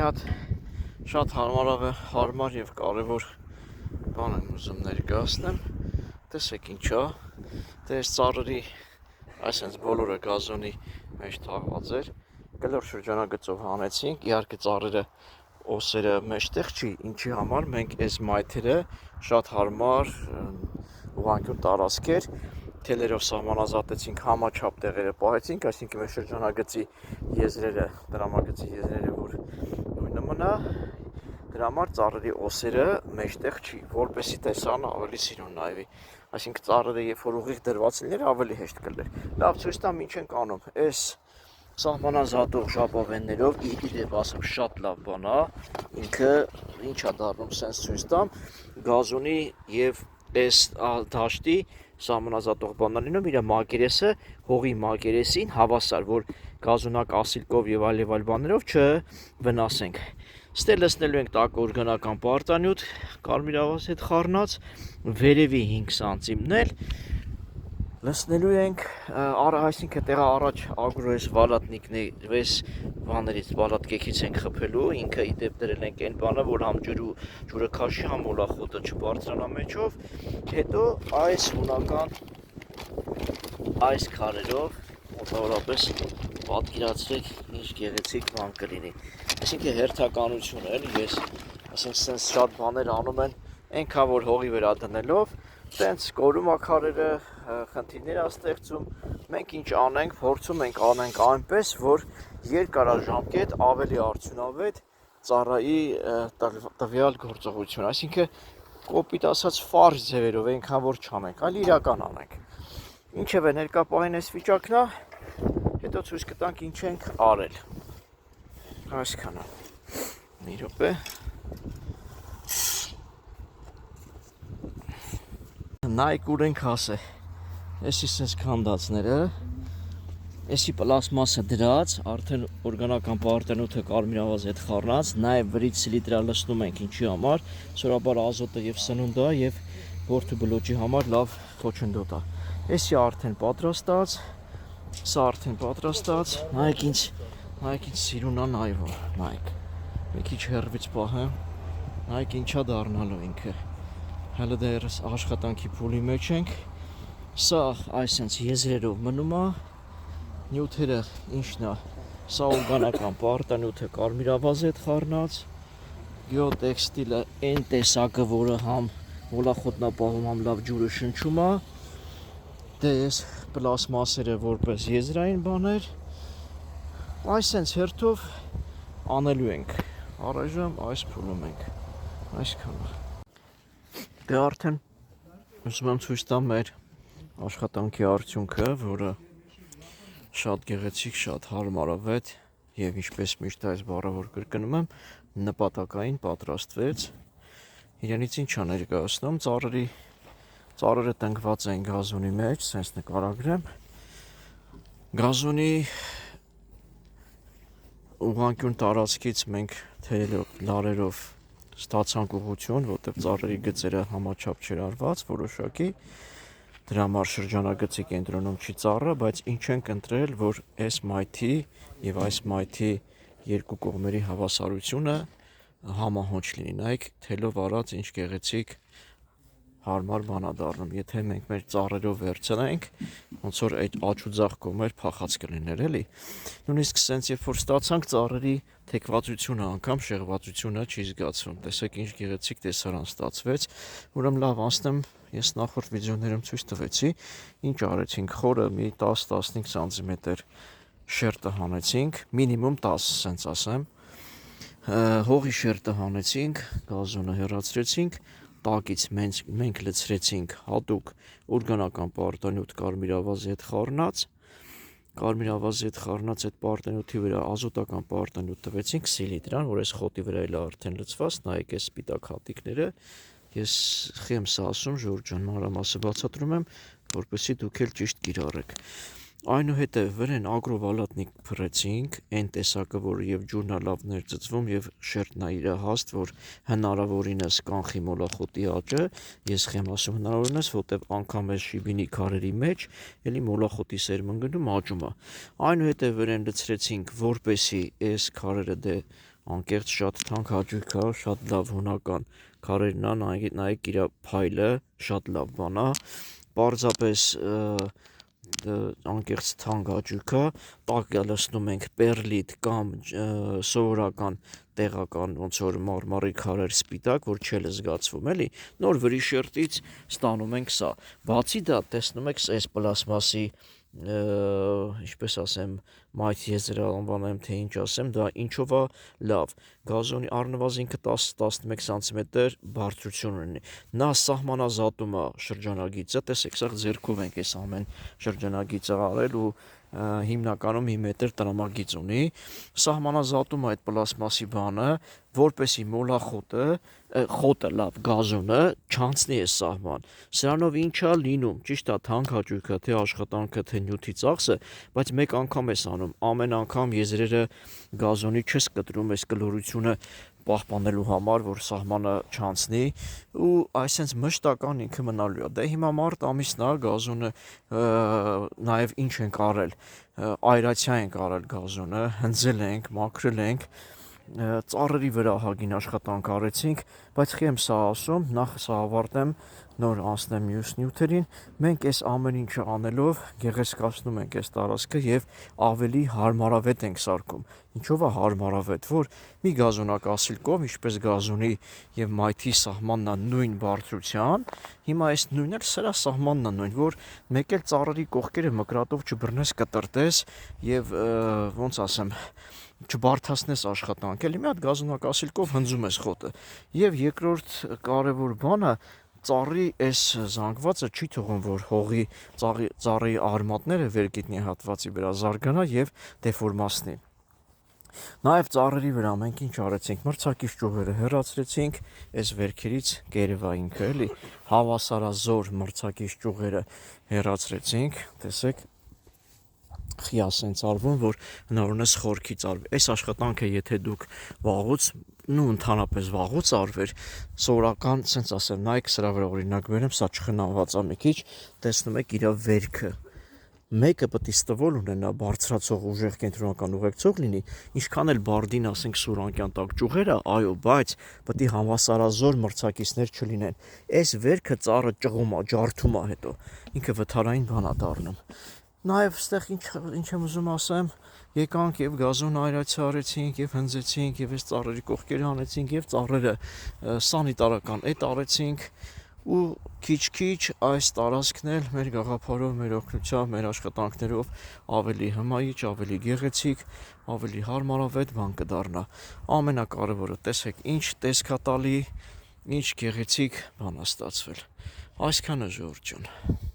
հատ շատ հարմար եւ կարեւոր բան եմ ուզում ներկայացնեմ։ Տեսեք ինչա, դե այս ծառերի այսպես բոլորը գազոնի մեջ թաղված էր։ Գլոր շրջանագծով հանեցինք, իհարկե ծառերը օսերը մեջտեղ չի, ինչի համար մենք այս մայթերը շատ հարմար ուղղանկյուն տարածքեր թելերով սահմանազատեցինք, համաչափ տեղերը պահեցինք, այսինքն մեր շրջանագծի եզրերը, տրամագծի եզրերը, որ նույնը մնա, դրա համար ծառերի օսերը մեջտեղ չի, որպեսզի տեսանը ավելի սիրուն նայվի, այսինքն ծառերը երբ որ ուղիղ դրված լիներ, ավելի հեշտ կլներ։ Լավ, ցույց տամ ինչ ենք անում։ Այս սահմանազատող ժապավեններով իդեպ ասեմ շատ լավ բան է, ինքը ինչա դառնում, սենց ցույց տամ, գազոնի եւ այս դաշտի սահմանազատող բանալինով իր մակերեսը հողի մակերեսին հավասար, որ գազոնակ ասիլկով եւ այլ բաներով չվնասենք։ Ստե լցնելու ենք տաք օրգանական պարտանյութ, կարմիր ավազի հետ խառնած, վերևի 5 սանտիմն էլ լցնելու ենք, այսինքն տեղը առաջ ագրոես վալատնիկն է, այս բաներից վալատկեքից ենք խփելու, ինքը իդեպ դրել ենք այն բանը, որ համ ջուրը քաշի, համ մոլախոտը չբարձրանա մեջով, հետո այս ունական այս քարերով մոտավորապես պատկերացրեք ինչ գեղեցիկ բան կլինի։ Այսինքն հերթականություն էլ ես ասենք sense շատ բաներ անում են այնքան որ հողի վրա դնելով, տենց կորում է քարերը, խնդիրներ է ստեղծում, մենք ինչ անենք, փորձում ենք անենք այնպես, որ երկարաժամկետ ավելի արդյունավետ ծառայի տվյալ գործողություն, այսինքն կոպիտ ասած ֆարզ ձևերով այնքան որ չանենք, այլ իրական անենք։ Ինչևէ ներկա պահին այս վիճակն է, հետո ցույց կտանք ինչ ենք արել։ Այսքանը։ Մի րոպե։ Նայք ուր ենք հասել։ Էսի sense քանդածները, էսի պլաստմասը դրած, արդեն օրգանական պարտանյութը կարմիր ավազի հետ խառնած, նաև վրից սիլիտրա լցնում ենք ինչի համար, սովորաբար ազոտը եւ սնունդը եւ բորթու բլոճի համար լավ խոչընդոտ է։ Էսի արդեն պատրաստած, սա արդեն պատրաստած, նայեք ինչ սիրուն է նայվում, նայեք։ Մի քիչ հեռվից պահեմ, նայեք ինչա դառնալու ինքը։ Հələ դեռ աշխատանքի փուլի մեջ ենք։ Սա այսպես եզրերով մնում է, նյութերը ինչն է, սա օրգանական պարտանյութը կարմիր ավազի հետ խառնած, գեոտեքստիլը այն տեսակը, որը համ մոլախոտն է պահում, համ լավ ջուրը շնչում է, դե այս պլաստմասերը որպես եզրային բաներ, այսպես հերթով անելու ենք, առայժմ այս փուլում ենք, այսքանը։ Դե արդեն ուզում եմ ցույց տամ մեր աշխատանքի արդյունքը, որը շատ գեղեցիկ, շատ հարմարավետ եւ ինչպես միշտ այս բառը որ կրկնում եմ, նպատակային պատրաստվեց։ Իրենից ինչ է ներկայացնում, ծառերը տնկված են գազոնի մեջ, sense նկարագրեմ։ Գազոնի ուղղանկյուն տարածքից մենք թեյելով, լարերով ստացանք ուղղություն, որտեղ ծառերի գծերը համաչափ չէր արված, որոշակի դրա համար շրջանագծի կենտրոնում չի ծառը, բայց ինչ ենք ընտրել, որ այս մայթի եւ այս մայթի երկու կողմերի հավասարությունը համահունչ լինի։ Նայեք, թելով արած ինչ գեղեցիկ հարմար բան է դառնում։ Եթե մենք մեր ծառերով վերցնենք, ոնց որ այդ աչուձախ կողմեր փախած կլիներ, էլի։ Նույնիսկ sense երբ որ ստացանք ծառերի թեքվածությունը, անգամ շեղվածությունը չի զգացվում։ Տեսեք ինչ գեղեցիկ տեսարան ստացվեց։ Ուրեմն լավ, անցնեմ, ես նախորդ վիդեոներում ցույց տվեցի, ինչ արեցինք, խորը մի 10-15 սանտիմետր շերտը հանեցինք, մինիմում 10, sense ասեմ։ Հողի շերտը հանեցինք, գազոնը հեռացրեցինք, տակից մենք լցրեցինք հատուկ օրգանական պարտանյութ կարմիր ավազի հետ խառնած, այդ պարտանյութի վրա ազոտական պարտանյութ տվեցինք սիլիտրան, որ այս խոտի վրա էլ արդեն լցված, նայեք այս սպիտակ հատիկները, ես խեմ սա ասում, Ժորժ ջան, մանրամասը բացատրում եմ, որպեսզի դուք էլ ճիշտ կիրառեք։ Այնուհետև վրան ագրովալատնիկ փռեցինք, այն տեսակը, որը եւ ջուրն է լավ ներծծվում եւ շերտն է իր հաստ, որ հնարավորինս կանխի մոլախոտի աճը, ես խեմ ասում հնարավորինս, որտեւ անգամ այս շիբինի քարերի մեջ էլի մոլախոտի սերմնգնում աճում է։ Այնուհետև վրան լցրեցինք, որպեսի այս քարերը դե անկեղծ շատ թանկ հաճույք է, շատ լավ հունական քարերն է, նայեք իր փայլը, շատ լավ բան է, պարզապես անկեղծ թանկ հաճույք է, տակ լցնում ենք պերլիտ կամ սովորական տեղական ոնց որ մարմարի քարեր սպիտակ, որ չէ զգացվում էլի, նոր վրիշերտից ստանում ենք սա, բացի դա տեսնում եք այս պլաստմասի ինչպես ասեմ, մայթ ես դրա անվանեմ թե ինչ ասեմ, դա ինչով է լավ, գազոնի առնվազն ինքը 10-11 սանտիմետր բարձրություն ունի, նա սահմանազատում է շրջանագիծը, տեսեք, սա ձեռքով ենք այս ամեն շրջանագիծը արել ու հիմնականում 1 մետր տրամագիծ ունի, սահմանազատում է այդ պլաստմասի բանը, որպեսի խոտը լավ գազոնը չանցնի այս սահման, սրանով ինչ է լինում, ճիշտ է թանկ հաճույք է, թե աշխատանքը, թե նյութի ծախսը, բայց մեկ անգամ ես անում, ամեն անգամ եզրերը գազոնի չես կտրում այս կլորությունը պահպանելու համար, որ սահմանը չանցնի ու այսենց մշտական ինքը մնալու է, դե հիմա մարտ ամիսն է, գազոնը նաև ինչ ենք արել, այրացիա ենք արել գազոնը, հնձել ենք, մաքրել ենք, ծառերի վրա հագին աշխատանք արեցինք, բայց խի եմ սա ասում, նախ սա ավարտեմ, նոր անցնեմ մյուս նյութերին, մենք այս ամեն ինչը անելով գեղեցկացնում ենք այս տարածքը եւ ավելի հարմարավետ ենք սարքում, ինչով է հարմարավետ, որ մի գազոնակասիլկով, ինչպես գազոնի եւ մայթի սահմանն է նույն բարձրության, հիմա այս նույնն էլ սրա սահմանն է նույն, որ մեկ էլ ծառերի կողքերը մկրատով չբռնես, կտրտես եւ ոնց ասեմ չբարթացնես աշխատանք, էլի մի հատ գազոնակասիլկով հնձում ես խոտը եւ երկրորդ կարեւոր բանը ծառի այս զանգվածը չի թողում, որ հողի ծառի արմատները վերգետնի հատվածի վրա զարգանա եւ դեֆորմացնի։ Նաեւ ծառերի վրա մենք ինչ արեցինք, մրցակից ճյուղերը հեռացրեցինք, այս վերքերից կերևա ինքը էլի, հավասարազոր մրցակից ճյուղերը հեռացրեցինք, տեսեք խիա սենց արվում, որ հնարավորինս խորքից արվի։ Այս աշխատանքը եթե դուք վաղուց ընդհանրապես վաղուց արվեր, սովորական, սենց ասեմ, նայեք սրա վրա օրինակ վերեմ, սա չխնամված է մի քիչ, տեսնում եք իր վերքը։ Մեկը պետք է ստվոլ ունենա բարձրացող ուժեղ կենտրոնական ուղեկցող լինի, ինչքան էլ բարդին ասենք սուրանկյան տակ ճյուղերը, այո, բայց պետք է հավասարազոր մրցակիցներ չլինեն։ Այս վերքը ծառը ճղում է, ջարդում է հետո, ինքը վթարային բան է դառնում։ Նաև ստեղ ինչ եմ ուզում ասեմ, եկանք եւ գազոն այրացիա արեցինք եւ հնձեցինք եւ այս ծառերի կողքերը հանեցինք եւ ծառերը սանիտարական էդ արեցինք ու քիչ-քիչ այս տարածքն էլ մեր գաղափարով, մեր օգնությամբ, մեր աշխատանքներով ավելի հմայիչ, ավելի գեղեցիկ, ավելի հարմարավետ բան կդառնա։ Ամենակարևորը տեսեք, ինչ տեսքատալի, ինչ գեղեցիկ բան է ստացվել։ Այսքանը ժողովուրդ ջան։